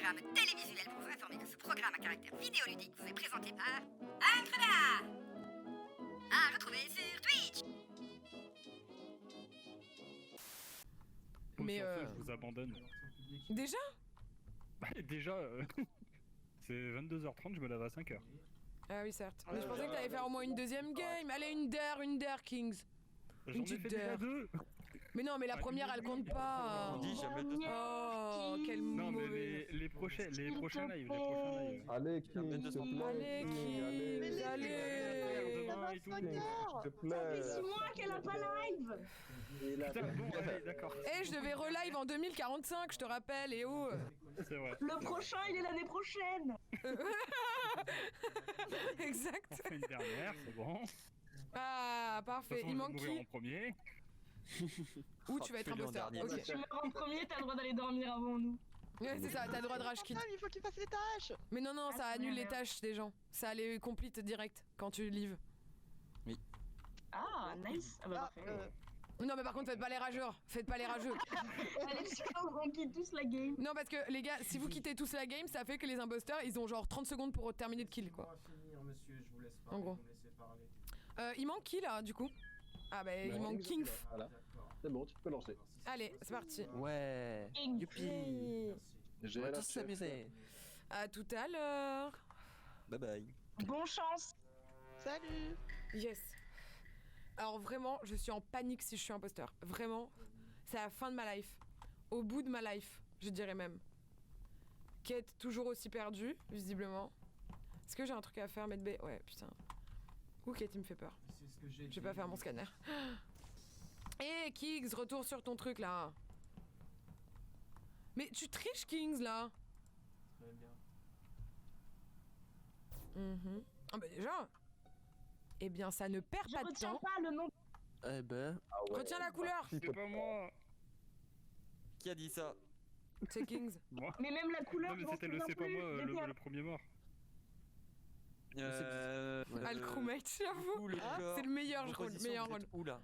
programme télévisuel pour vous informer que ce programme à caractère vidéoludique vous est présenté par Alfreda. À retrouver sur Twitch. Mais je vous abandonne. Déjà Déjà, c'est 22h30, je me lave à 5h. Ah oui, certes. Mais je pensais que t'allais faire au moins une deuxième game. Allez, une dare, Kings. J'en ai fait déjà 2. Mais non, mais la première, elle compte pas. On dit jamais de... Oh, quel Non, mauvais. mais les prochains lives. Allez, King, s'il te plaît. Allez, Kings, allez. Demain et tout. S'il te plaît. Ça fait 6 mois qu'elle a pas live. Putain, bon, allez, d'accord. Eh, je devais relive en 2045, je te rappelle, et oh. C'est vrai. Le prochain, il est l'année prochaine. Exact. On fait une dernière, c'est bon. Ah, De parfait. toute façon, Il je vais manque mourir qui en premier. Ou tu vas être fais-le en imposteur. dernier. Ok. Tu meurs en premier, t'as le droit d'aller dormir avant nous. Ouais, c'est ça, t'as le droit de rage quit. Il faut qu'il fasse les tâches. Mais non, non, Ah, ça c'est annule bien, les merde. tâches des gens. Ça les complete direct quand tu lives. Ah, nice. Ah bah parfait. Non, mais par contre, faites pas les rageurs. Faites pas les rageux. Allez, on quitte tous la game. Non, parce que les gars, si vous quittez tous la game, ça fait que les imposteurs, ils ont genre 30 secondes pour terminer de kill, quoi. Monsieur, je vous laisse En parler, gros. vous me laissez parler. Il manque qui là, du coup? Ah bah, il manque King. Voilà, c'est bon, tu peux lancer. Allez, c'est parti. Ouais. Youpi. J'ai On va la tous s'amuser. À tout à l'heure. Bye bye. Bonne chance. Salut. Yes. Alors vraiment, je suis en panique si je suis imposteur. Vraiment, c'est la fin de ma life. Au bout de ma life, je dirais même. Quête toujours aussi perdue, visiblement. Est-ce que j'ai un truc à faire, mettre B? Ouais, putain. Ouh, Quête, il me fait peur. C'est ce que j'ai Je vais pas faire mon scanner. Eh, Kings, retour sur ton truc, là. Mais tu triches, Kings, là. Très bien. Ah bah déjà. Eh bien, ça ne perd Je pas de retiens temps. pas le nom. Eh ben, Retiens la couleur. C'est pas moi. qui a dit ça? C'est Kings. Moi. Mais même la couleur, Non, mais je m'en c'était le souviens c'est pas plus. moi, J'étais à- le premier mort. Ah, le crewmate, j'avoue. Où le corps? C'est le meilleur En rôle. position, Meilleur vous rôle. êtes où là?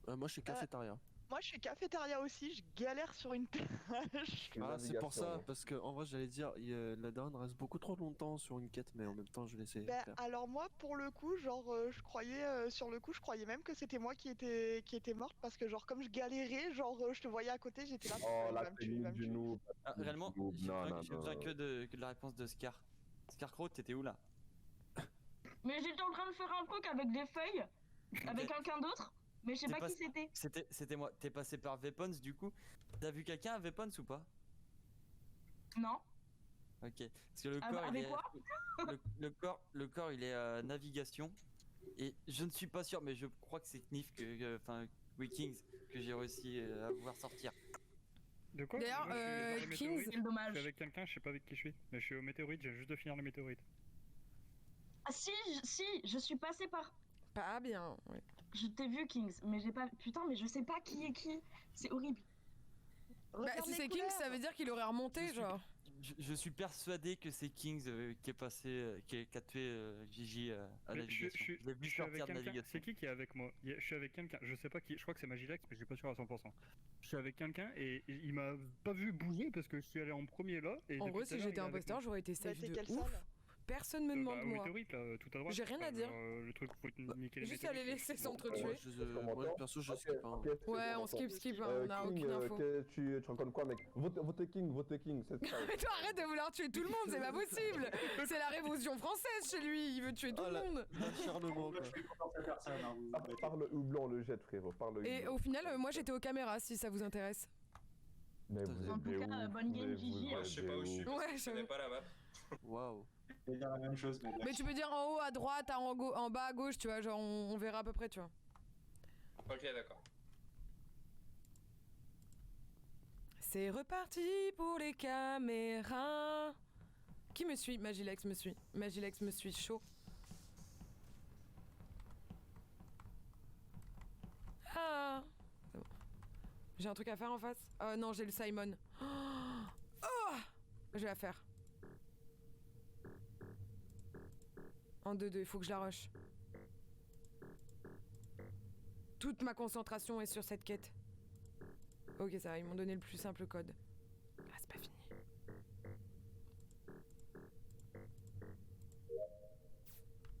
Moi je suis cafétéria. Moi, je suis cafétéria aussi. Je galère sur une tâche. Ah, c'est pour ça, Navigation. parce que en vrai j'allais dire, la daronne reste beaucoup trop longtemps sur une quête, mais en même temps je laissais Ben, faire. alors moi, pour le coup, genre, je croyais, sur le coup, je croyais même que c'était moi qui était morte parce que, genre, comme je galérais, genre, je te voyais à côté, j'étais là. Oh, il la va me tuer, il va technique me du tuer. noob. Ah, réellement, Non, j'ai non, besoin non. que de la réponse de Scar. Scarcrow, t'étais où là? Mais j'étais en train de faire un truc avec des feuilles, avec quelqu'un d'autre, mais je sais T'es pas pas- qui c'était. C'était moi. T'es passé par Weapons du coup? T'as vu quelqu'un à Weapons ou pas? Non. Ok. Parce que le Ah, corps, il avec est. quoi le corps, il est navigation. Et je ne suis pas sûr, mais je crois que c'est Knif enfin, Kings, que j'ai réussi à voir sortir. De quoi? D'ailleurs, Moi, je suis dans les Kings- météorites. C'est Je dommage. suis avec quelqu'un, je sais pas avec qui je suis. Mais je suis au météorite, j'ai juste de finir le météorite. Ah si, je suis passé par. Pas bien. Ouais. Je t'ai vu, Kings, mais j'ai pas. Putain, mais je sais pas qui est qui. C'est horrible. Bah, Regarde si les c'est Kings, ça couleurs. veut dire qu'il aurait remonté, Je suis- genre. Je suis persuadé que c'est Kings qui est passé, qui a tué Gigi à Mais navigation. Je l'ai vu je suis avec sortir de quelqu'un. navigation. C'est qui est avec moi? Je suis avec quelqu'un, je sais pas qui, je crois que c'est Magilex, mais je suis pas sûr à 100%. Je suis avec quelqu'un et il m'a pas vu bouger parce que je suis allé en premier là. Et En depuis gros, tout à si l'heure, j'étais il est avec imposteur, moi. j'aurais été Bah, safe t'es de quelle ouf. salle? Personne me Bah, demande au moi. météorite là, tout à droite. J'ai rien à dire. Le truc pour niquer les Juste à les météorites. laisser s'entretuer. Ouais, perso, je skip. Hein. Ouais, on skip, hein, on a King, aucune info. tu racontes quoi, mec? Votez King, c'est ça. Mais toi, arrête de vouloir tuer tout le monde, c'est pas possible. C'est la révolution française chez lui, il veut tuer tout Oh le là. monde. L'acharnement, quoi. Parle houblon, le jette, frérot. Parle Et houblon. au final, moi j'étais aux caméras, si ça vous intéresse. Mais vous En êtes tout des cas, ouf, bonne game, mais Gigi. vous Moi, êtes je sais des pas où je ouf. suis. Ouais, Je j'avoue. connais pas la map. Waouh. Je vais dire la même chose, mais Mais tu peux dire en haut à droite, en bas à gauche, tu vois, genre on verra à peu près, tu vois. Ok, d'accord. C'est reparti pour les caméras. Qui me suit? Magilex me suit. Magilex me suit chaud. Ah. C'est bon. J'ai un truc à faire en face? Non, j'ai le Simon. Oh, je vais la faire. En 2-2, il faut que je la rush. Toute ma concentration est sur cette quête. Ok, ça va, ils m'ont donné le plus simple code. Ah, c'est pas fini.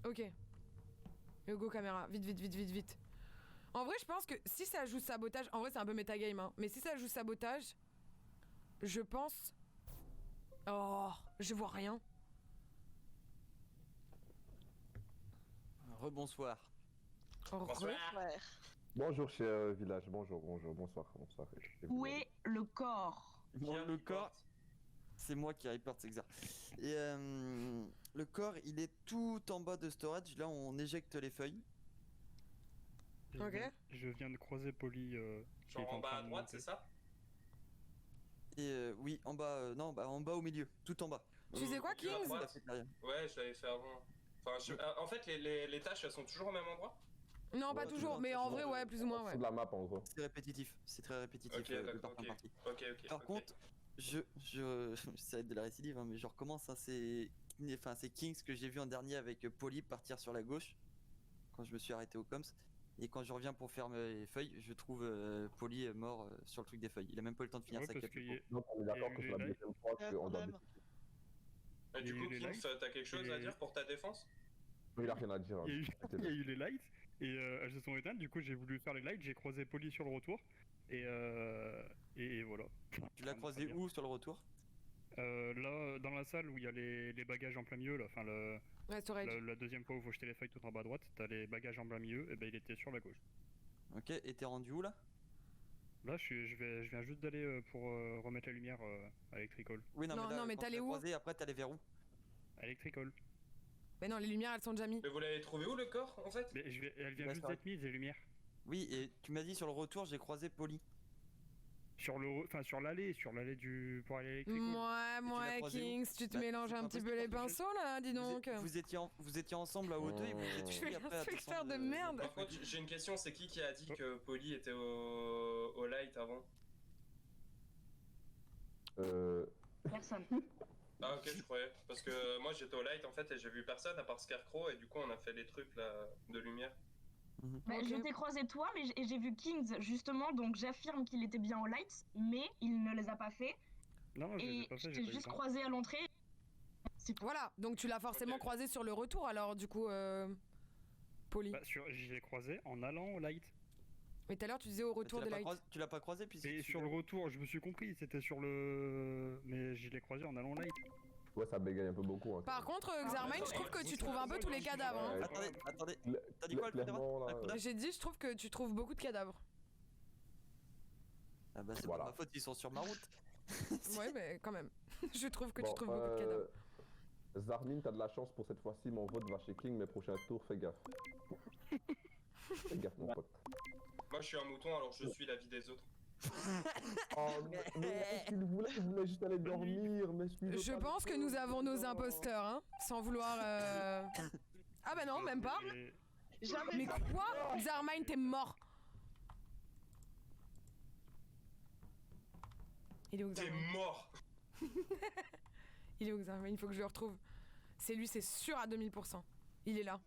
Ok. Hugo caméra, vite, vite, vite, vite, vite. En vrai, je pense que si ça joue sabotage, en vrai, c'est un peu metagame, hein. Mais si ça joue sabotage, je pense. Oh, je vois rien. Rebonsoir. Bonsoir. Ouais. Bonjour, cher village. Bonjour, bonsoir. Où est le corps? Bon, le corps, c'est moi qui reporte, c'est exact. Et le corps, il est tout en bas de storage. Là, on éjecte les feuilles. Ok. Je viens de croiser Polly. qui Genre est en bas train à de droite, monter. c'est ça? Et oui, en bas, non, bah, en bas au milieu, tout en bas. Tu sais quoi, milieu à Kings? droite. La cafétéria. Ouais, je l'avais fait avant. Enfin, en fait, les tâches, elles sont toujours au même endroit? Non, pas Ouais, toujours, mais en vrai, ouais, plus ou moins, En ouais. dessous de la map, en gros. C'est répétitif, c'est très répétitif Ok, de d'accord, partie en ok. partie. Ok. Par contre, ça va être de la récidive, hein, mais je recommence, hein, c'est Kings que j'ai vu en dernier avec Polly partir sur la gauche, quand je me suis arrêté au coms. Et quand je reviens pour faire mes feuilles, je trouve Polly mort sur le truc des feuilles. Il a même pas eu le temps de finir Ouais, sa parce quête. qu'il y a- Donc, on est d'accord que eu sur la les deuxième fois, Ouais, qu'on quand doit même. décider. Et Il y du a coup, eu les Kings, lights, t'as quelque chose à et- dire pour ta défense? Il a rien à dire. hein. Il y a eu, il y a eu les lights et elles se sont éteintes. Du coup, j'ai voulu faire les lights. J'ai croisé Polly sur le retour et voilà. Tu l'as croisé où sur le retour? Là, dans la salle où il y a les bagages en plein milieu, là. Enfin, Ouais, storage. la deuxième fois où il faut jeter les feuilles tout en bas à droite, t'as les bagages en plein milieu. Et ben, il était sur la gauche. Ok, et t'es rendu où là? Là, je viens juste d'aller pour remettre la lumière à Electrical. Oui, Non, là, non, mais quand t'es tu allé l'as où? croisé, après t'es allé vers où? À Electrical. Mais non, les lumières, elles sont déjà mises. Mais vous l'avez trouvé où le corps, en fait? Mais elle vient Bah, juste ça va. d'être mise, les lumières. Oui, et tu m'as dit sur le retour, j'ai croisé Polly. Sur l'allée du pour aller à Electrical. Moi, l'as croisé où? Kings, tu te Bah, mélanges c'est un pas petit peu possible, les parce que pinceaux là, dis donc. Vous étiez ensemble à Hauteuil et vous êtes Je suivis suis après à l'inspecteur descendre de merde. Par contre, j'ai une question, c'est qui a dit que Polly était au light avant? Personne. Ah ok, je croyais. Parce que moi j'étais au light en fait et j'ai vu personne à part Scarecrow et du coup on a fait les trucs là de lumière. Bah, Ok. je t'ai croisé toi, mais j'ai vu Kings justement, donc j'affirme qu'il était bien au light, mais il ne les a pas fait. Non, je les ai Et pas je fait, j'ai t'ai pas eu le juste temps. croisé à l'entrée. C'est tout. Voilà, donc tu l'as forcément Ok. croisé sur le retour alors, du coup, Polly. Bah, je l'ai croisé en allant au light. Mais tout à l'heure, tu disais au retour des lights. Tu l'as pas croisé puisque Et sur le retour, je me suis compris, c'était sur le. Mais je l'ai croisé en allant au light. Ouais, ça bégaye un peu beaucoup. Hein, Par contre, Xarmine, je trouve que tu trouves un peu tous les cadavres. Hein. Ouais. Attendez, Cla- t'as dit quoi, Alfredra? clairement, là, Alfredra J'ai dit, je trouve que tu trouves beaucoup de cadavres. Ah bah c'est Voilà. pas ma faute, ils sont sur ma route. Ouais, mais quand même. Je trouve que tu Bon, trouves beaucoup de cadavres. Zarmine, t'as de la chance pour cette fois-ci. Mon vote va chez King, mais prochain tour, fais gaffe. Fais gaffe, mon pote. Moi je suis un mouton alors je suis l'avis des autres. Oh, mais il voulait juste aller dormir. Mais Je pense que nous avons nos imposteurs, hein, sans vouloir. Ah bah non, même pas. Et- Jamais. Mais quoi? Xarmine, t'es mort. Il est où T'es Xarmine? mort! Il est où Xarmine? Il faut que je le retrouve. C'est lui, c'est sûr à 2000%. Il est là.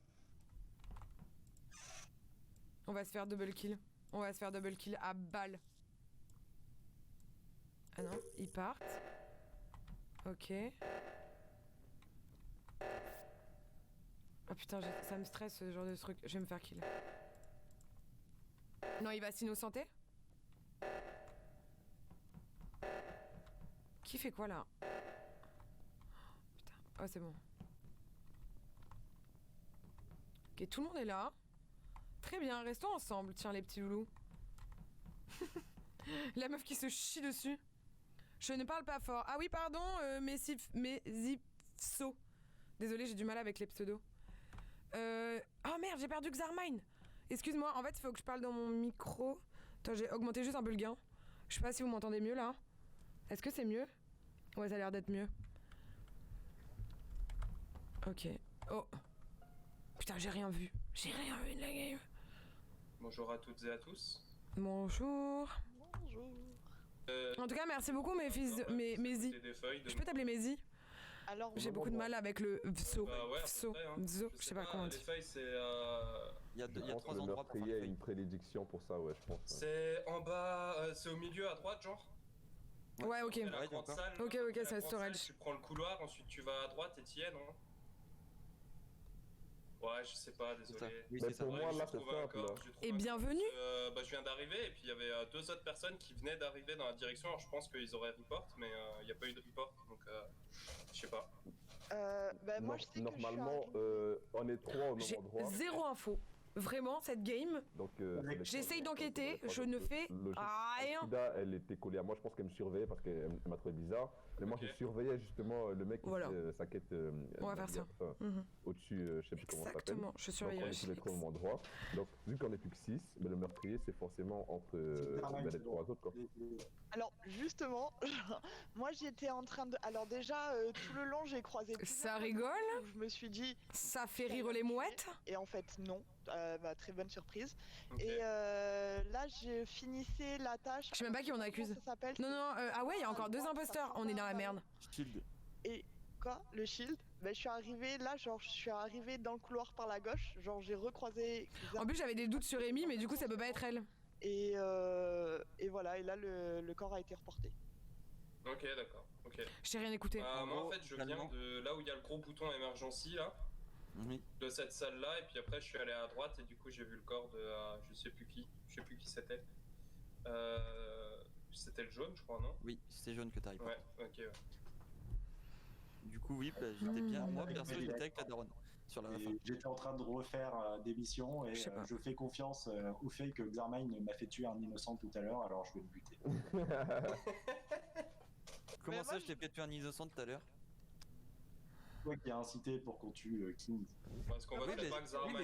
On va se faire double kill. On va se faire double kill à balle. Ah non, ils partent. Ok. Oh putain, ça me stresse ce genre de truc. Je vais me faire kill. Non, il va s'innocenter? Qui fait quoi là? Putain. Oh, c'est bon. Ok, tout le monde est là. Très bien, restons ensemble, tiens les petits loulous. La meuf qui se chie dessus. Je ne parle pas fort. Ah oui, pardon, Mésipso. Désolée, j'ai du mal avec les pseudos. Oh merde, j'ai perdu Xarmine. Excuse-moi, en fait, il faut que je parle dans mon micro. Attends, j'ai augmenté juste un peu le gain. Je sais pas si vous m'entendez mieux là. Est-ce que c'est mieux? Ouais, ça a l'air d'être mieux. Ok. Oh. Putain, j'ai rien vu. J'ai rien vu de la game. Bonjour à toutes et à tous. Bonjour. Bonjour. En tout cas, merci beaucoup mes fils, Mézi. Des feuilles de... Je peux t'appeler Mézi? Alors, J'ai beaucoup de mal avec le vso. Bah ouais, à peu Vso. près, hein. Vso. Je sais pas comment on Les dit. feuilles c'est... Il y a Je pense que 3 le endroits pour faire meurtrier les a feuilles. une prédilection pour ça, ouais, je pense. Ouais. C'est en bas, c'est au milieu à droite genre. Ouais, ok. C'est la Ouais, grande d'accord. salle. Ok, ok, La ça grande storage. salle, tu prends le couloir, ensuite tu vas à droite et t'y es, non? Ouais, je sais pas, C'est ça. désolé. Oui, Mais c'est ça. pour moi, J'ai là, c'est trouvé un simple. corps, hein. j'ai trouvé Et un corps. bienvenue. Bah, je viens d'arriver et puis il y avait 2 autres personnes qui venaient d'arriver dans la direction. Alors je pense qu'ils auraient report, mais il n'y a pas eu de report, donc je sais pas. Bah, moi, je sais que Normalement, je suis arrivée... on est 3 au même J'ai endroit. zéro info. Vraiment, cette game, Donc, j'essaye d'enquêter, je ne fais rien. Frida, elle était collée à moi, je pense qu'elle me surveillait parce qu'elle m'a trouvé bizarre. Mais moi, Ok. je surveillais justement le mec qui Voilà. fait sa quête On va faire ça. Mhm. au-dessus, je sais plus comment ça s'appelle. Exactement, je Donc, surveille on est tous les 3 au même endroit. Donc, vu qu'on est plus que 6, mais le meurtrier, c'est forcément entre les 3 autres. Quoi. Alors, justement, moi, j'étais en train de... Alors déjà, tout le long, j'ai croisé... plusieurs Ça personnes rigole? où je me suis dit... Ça fait rire les mouettes? Et en fait, non. Bah, très bonne surprise. Ok. Et là, je finissais la tâche... Je sais même pas qui on accuse. Comment ça s'appelle? Non, non, ah ouais, il y a encore 2 imposteurs. On est dans la merde. Shield. Et quoi? Le shield? Bah, je suis arrivée là, genre, je suis arrivée dans le couloir par la gauche. Genre, j'ai recroisé... En plus, j'avais des doutes sur Amy, mais du coup, ça peut pas être elle. Et voilà, et là, le corps a été reporté. Ok, d'accord. Ok. J'ai rien écouté. Moi en fait, je viens finalement. de là où il y a le gros bouton emergency là, Oui. de cette salle là, et puis après je suis allé à droite et du coup j'ai vu le corps de je sais plus qui c'était. C'était le jaune, je crois, non? Oui, c'est jaune que t'arrives. Ouais, ok. Ouais. Du coup, oui, bah, j'étais bien. Moi, Avec perso, Magie j'étais Lex, avec la daronne sur la fin. Et j'étais en train de refaire des missions et Je sais pas. je fais confiance au fait que Xarmine m'a fait tuer un innocent tout à l'heure, alors je vais le buter. Comment Mais ça, moi, je t'ai fait tuer un innocent tout à l'heure? Toi qui as incité pour qu'on tue King. Parce qu'on Ah oui, voterait mais- pas Xarmine.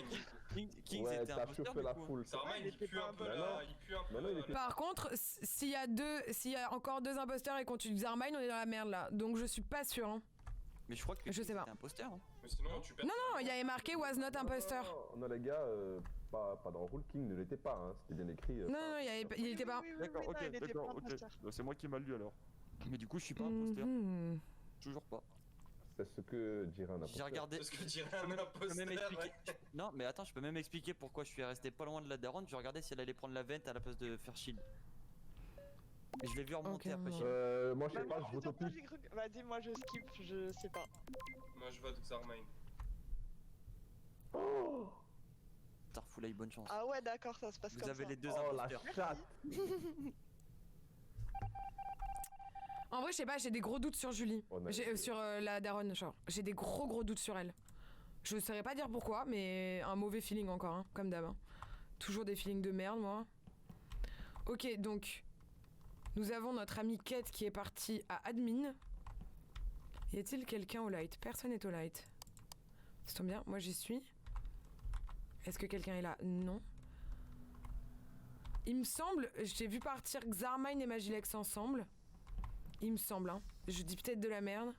oui, mais King, Ouais, c'était un t'as imposteur chauffé du la coup. foule. Xarmine, il pue un peu Bah là, non. il pue un peu. Bah non, il était- Par contre, s'il y a encore 2 imposteurs et qu'on tue Xarmine, on est dans la merde là. Donc je suis pas sûre. Hein. Mais je crois que Je sais King, pas. c'était imposteur. Hein. Mais sinon, tu perds. Non, non, il y avait marqué was not impostor. Non, les gars, pas dans le rôle, King ne l'était pas, hein. C'était bien écrit. Non, non, il était pas. D'accord, non, ok, il était d'accord, pas ok. imposteur. C'est moi qui m'a lu alors. Mais du coup, je suis pas imposteur. Mhm. Toujours pas. C'est ce que dirait un J'ai imposteur. regardé. C'est ce que dirait un Je peux même imposteur. expliquer. Non, mais attends, je peux même expliquer pourquoi je suis resté pas loin de la daronne. Je regardais si elle allait prendre la vente à la place de faire shield. Et je l'ai vu remonter Ok, après bon. shield. Moi, je sais Bah, pas, moi, je vote au plusieurs pif. fois, j'ai cru... Vas-y, moi, je skip, je sais pas. Moi je vote Xarmine. Starfoulay, bonne chance. Ah ouais, d'accord, ça se passe Vous comme avez ça. les 2 Oh, la imposteurs. chatte. En vrai, je sais pas, j'ai des gros doutes sur Julie. On a- Sur la daronne, genre. J'ai des gros doutes sur elle. Je saurais pas dire pourquoi, mais un mauvais feeling encore, hein, comme d'hab. Hein. Toujours des feelings de merde, moi. Ok, donc. Nous avons notre amie Kate qui est partie à admin. Y a-t-il quelqu'un au light? Personne n'est au light. Ça tombe bien, moi j'y suis. Est-ce que quelqu'un est là? Non. Il me semble, j'ai vu partir Xarmine et Magilex ensemble. Il me semble, hein. Je dis peut-être de la merde.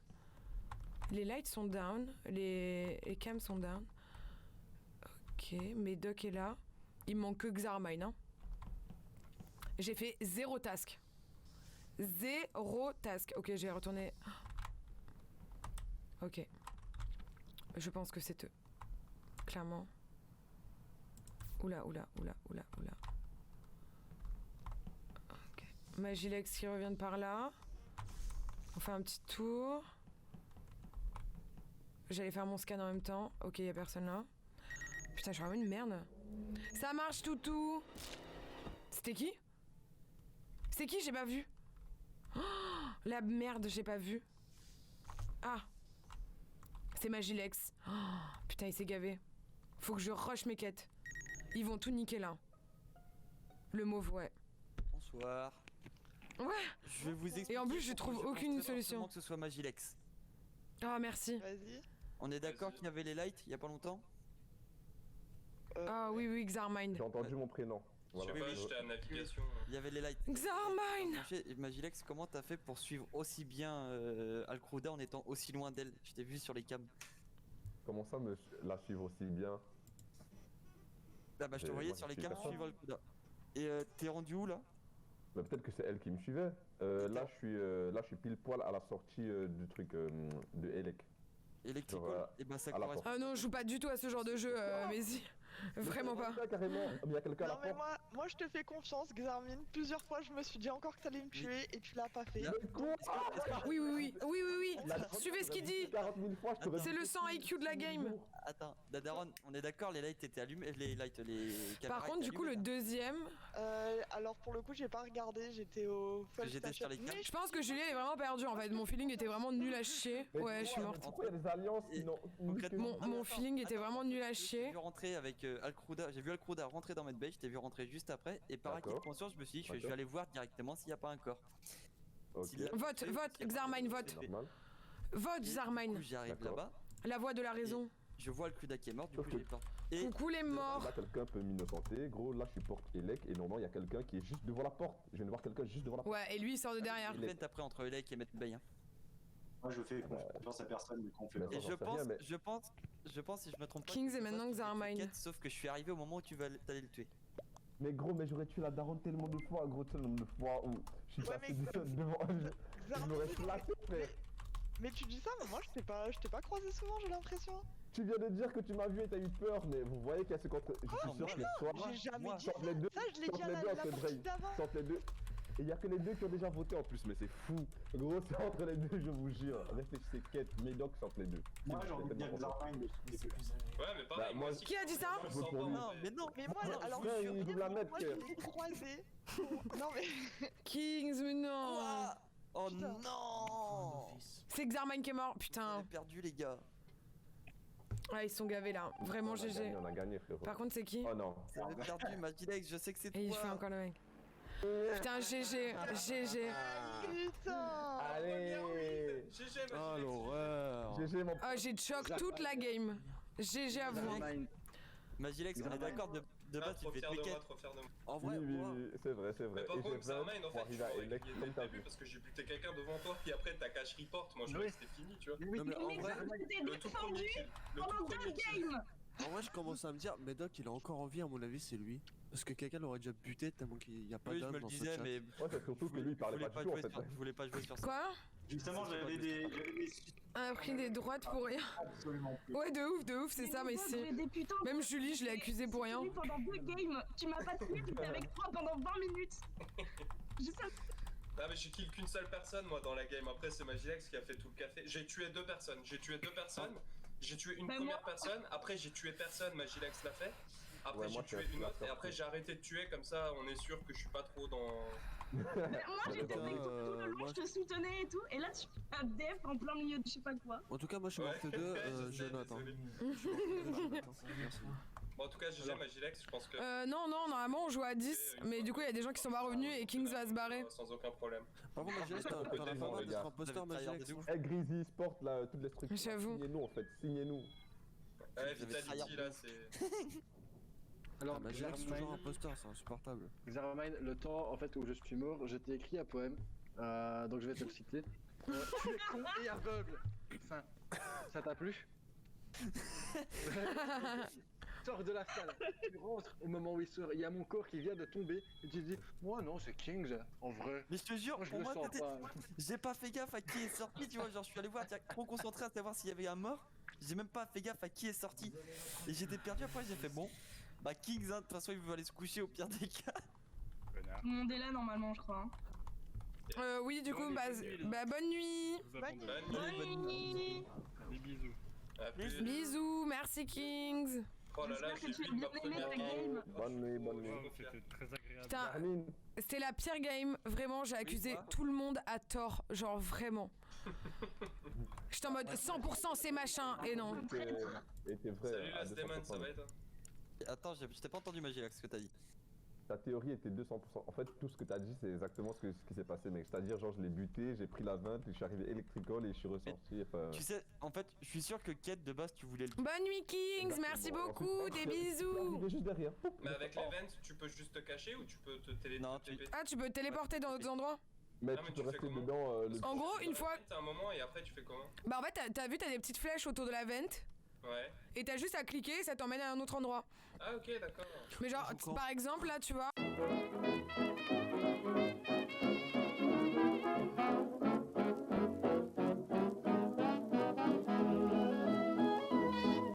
Les lights sont down, les cams sont down. Ok, Médoc est là. Il manque que Xarmine, hein. J'ai fait 0 task. 0 task. Ok, j'ai retourné. Ok. Je pense que c'est eux. Clairement. Oula. Ok. Magilex qui revient de par là. On fait un petit tour. J'allais faire mon scan en même temps. Ok, y a personne là. Putain, je suis vraiment une merde. Ça marche, toutou. C'était qui? C'est qui? J'ai pas vu. Oh, la merde, j'ai pas vu. Ah. C'est Magilex. Oh, putain, il s'est gavé. Faut que je rush mes quêtes. Ils vont tout niquer là. Le mauve, ouais. Bonsoir. Ouais. Je vais vous expliquer. Et en plus, je trouve pourquoi aucune pense très solution. fortement que ce soit Magilex. Ah, merci. Vas-y. On est d'accord Vas-y. qu'il y avait les lights il y a pas longtemps? Ah oui, Xarmine. J'ai entendu mon prénom. Je sais Voilà. pas, j'étais à navigation. Il y avait les lights. Xarmine. Et Magilex, comment t'as fait pour suivre aussi bien Alcrouda en étant aussi loin d'elle? Je t'ai vu sur les cams. Comment ça me la suivre aussi bien? Ah bah je te Moi, voyais je sur les suis cams personne. suivre Alcrouda. Et t'es rendu où là? Bah, peut-être que c'est elle qui me suivait. Là, je suis pile poil à la sortie du truc de Elec. Electrical? Sur, Et bah ça à la correspond. Ah non, je joue pas du tout à ce genre de jeu, mais si. Vraiment pas. Carrément. Mais il y a quelqu'un à Non la mais porte. moi je te fais confiance, Xarmine. Plusieurs fois je me suis dit encore que t'allais me tuer et tu l'as pas fait. Là- Oui, oui, oui, oui, oui, oui. Suivez ce qu'il dit. 40 000 fois, je t'aurais C'est dit le 100 IQ de la game. Attends, Daron, on est d'accord, les lights étaient allumés, les caméras Par contre, étaient du coup, le allumées, là. deuxième, Alors pour le coup j'ai pas regardé, j'étais au full J'étais sur station. les cartes. Mais je pense que Julien est vraiment perdu en fait. Mon feeling était vraiment nul à chier. Mais Ouais, je suis morte. Pourquoi il y a des alliances qui n'ont. Concrètement, Mon feeling était vraiment nul à J'ai chier. vu rentrer avec Alcruda, j'ai vu Alcruda rentrer dans Medbay, je t'ai vu rentrer juste après, et par acquis de D'accord. conscience, je me suis dit que je D'accord. vais aller voir directement s'il n'y a pas un corps. Ok. S'il y a- Vote, vote, Xarmine, vote. C'est normal. Vote, Du coup, Xarmine. j'arrive D'accord. là-bas, La voix de la raison. je vois Alcruda qui est mort, du Sauf coup que- j'ai peur. Et Coucou les morts. Là, quelqu'un peut m'innocenter. Gros, là, je suis porte Elec et normalement, il y a quelqu'un qui est juste devant la porte. Je viens de voir quelqu'un juste devant la porte. Ouais, et lui il sort de derrière. il vente après entre Elec et Medbay. Moi, je fais confiance à personne, mais qu'on fait Mais pas. Et j'en sais rien, mais- je pense, si je me trompe pas. Kings que et c'est maintenant toi qui fais Xarmine. une quête, sauf que je suis arrivé au moment où tu vas t'allais le tuer. Mais gros, mais j'aurais tué la daronne tellement de fois, gros, tu sais le nombre de fois où je suis Ouais, passé mais- devant. Je m'aurais flatté, frère. Mais tu dis ça, mais moi je t'ai pas croisé souvent, j'ai l'impression. Tu viens de dire que tu m'as vu et t'as eu peur, mais vous voyez qu'il y a ce contre. Je suis sûr que soit. J'ai jamais moi, dit Sorte les deux. ça, je l'ai dit Sorte à les la deux entre partie Brain. d'avant. Sorte les deux. Et il y a que les deux qui ont déjà voté en plus, mais c'est fou. Gros, c'est entre les deux, je vous jure. Réfléchissez, quête, Médoc, sorte les deux. Moi, j'ai envie de dire Xarmine, mais je sais plus. Ouais, mais pareil, Bah, moi moi, aussi. Qui a dit ça Je Je sens veux pour pas, lui. en Non, fait. mais non. Mais moi, non, alors, frère, il veut me la mettre, moi, je l'ai croisé. Non, mais. Kings, mais non. Ouah Oh Putain. non. C'est Xarmine qui est mort, On putain. a perdu les gars. Ouais, ils sont gavés là. Vraiment GG. On a gagné, frérot. Par contre, c'est qui? Oh non. On a perdu Magilex, je sais que c'est toi. Et il fait encore le mec. Putain, GG, GG. Putain. Allez. GG, Oh l'horreur. GG, mon Oh, j'ai choc toute la game. GG à vous. Magilex, on est d'accord de base, tu trop fais fier tes de moi, quêtes. trop fier de moi. En Oui, vrai, oui, moi, oui, c'est vrai, c'est vrai. Mais par Et contre, j'ai Xarmine, en pour fait, arriver tu à m'aurais Elec grillé comme dès t'as le début vu. parce que j'ai buté quelqu'un devant toi, puis après t'as cash report. Moi, je Oui. croyais que c'était fini, tu vois. Non mais en Mais vrai, c'était Le tout premier défendu kill. Le pendant tout 2 premier kill. games. en vrai, je commence à me dire, Médoc il est encore en vie, à mon avis, c'est lui. Parce que quelqu'un l'aurait déjà buté tellement qu'il n'y a pas oui, je d'âme me le dans ce disais, chat. mais. Ouais, c'est surtout que lui, il parlait pas du tout en fait. Je voulais pas jouer sur ça. Quoi? Justement, j'avais des On a pris des droites pour rien. absolument plus. Ouais, de ouf, c'est ça, mais Médoc, c'est. j'ai des putains de- Même Julie, je l'ai accusée pour rien. Pendant 2 games, tu m'as pas tué, t'étais avec 3 pendant 20 minutes. Je sais. Ah, mais j'ai kill qu'une seule personne, moi, dans la game. Après, c'est Magilex qui a fait tout le café. J'ai tué 2 personnes. J'ai tué une Bah, première moi- personne. Après, j'ai tué personne. Magilex l'a fait. Après, Ouais, j'ai moi, tué c'est une la autre. Et sortie. après, j'ai arrêté de tuer. Comme ça, on est sûr que je suis pas trop dans. Mais moi j'étais Putain, avec toi tout le long, moi, je te soutenais et tout, et là tu fais un def en plein milieu de je sais pas quoi. En tout cas, moi je suis Ouais, morte 2, je je sais, note. Hein. désolé. Je suis morte 2, je note, hein. Merci. Bon, en tout cas, GG Magilex, je pense que. Non, normalement on joue à 10, mais du coup il y a des gens qui sont pas revenus et Kings va se barrer. Sans aucun problème. Par contre, Magilex, t'en as pas les marre d'être gars. imposteur, Vous avez Magilex. tryhard Eh, Grizzly Sport, là, toutes les structures. J'avoue. Signez-nous en fait, signez-nous. Ouais, Vous avez Vitality, tryhard là, de c'est. Alors, Ah, Magilex, Xarmine, toujours imposteur, c'est insupportable. Xarmine, le temps en fait où je suis mort, je t'ai écrit un poème, donc je vais te le citer. Tu es con et aveugle. Enfin, ça t'a plu? Sors de la salle, tu rentres au moment où il sort, il y a mon corps qui vient de tomber, et tu dis, moi non, c'est Kings, en vrai. Mais je te jure, Moi, je pour le moi, sens c'était. pas. J'ai pas fait gaffe à qui est sorti, tu vois. Genre, je suis allé voir, trop concentré à savoir s'il y avait un mort. J'ai même pas fait gaffe à qui est sorti. Et j'étais perdu après, j'ai fait bon. Bah, Kings, hein, de toute façon, il veut aller se coucher au pire des cas. Connard. Tout le monde est là normalement, je crois. Oui, du coup, bah bonne nuit. Vous attendez. Bonne nuit. Des bisous. À plus. Bisous, merci Kings. Oh là là, J'espère que j'ai tu as vu ma bien aimé première ta game. game. Bonne nuit, bonne nuit. Oh, c'était très agréable. Putain, Carmine, c'était la pire game, vraiment, j'ai accusé quoi tout le monde à tort, genre vraiment. J'étais en mode 100% c'est machin, et non. était vrai. Salut à Last Demon, ça 200%. va être. Attends, je t'ai pas entendu, Magilex, ce que t'as dit. Ta théorie était 200%. En fait, tout ce que t'as dit, c'est exactement ce qui s'est passé, mec. C'est-à-dire, genre, je l'ai buté, j'ai pris la 20, je suis arrivé électrical et je suis ressorti. Enfin... Tu sais, en fait, je suis sûr que Kate, de base, tu voulais le. Bonne nuit Kings, merci beaucoup, des bisous. Il est juste derrière. Mais avec l'event, tu peux juste te cacher ou tu peux te Non, TP? Ah, tu peux te téléporter dans d'autres endroits? Mais Ah, mais tu tu peux fais rester comment dedans. Le... En gros, une fois... T'as un moment et après tu fais comment? Bah en fait, t'as vu, t'as des petites flèches autour de la vente, Ouais. et t'as juste à cliquer et ça t'emmène à un autre endroit. Ah ok, d'accord. Mais genre, Je comprends. par exemple, là, tu vois...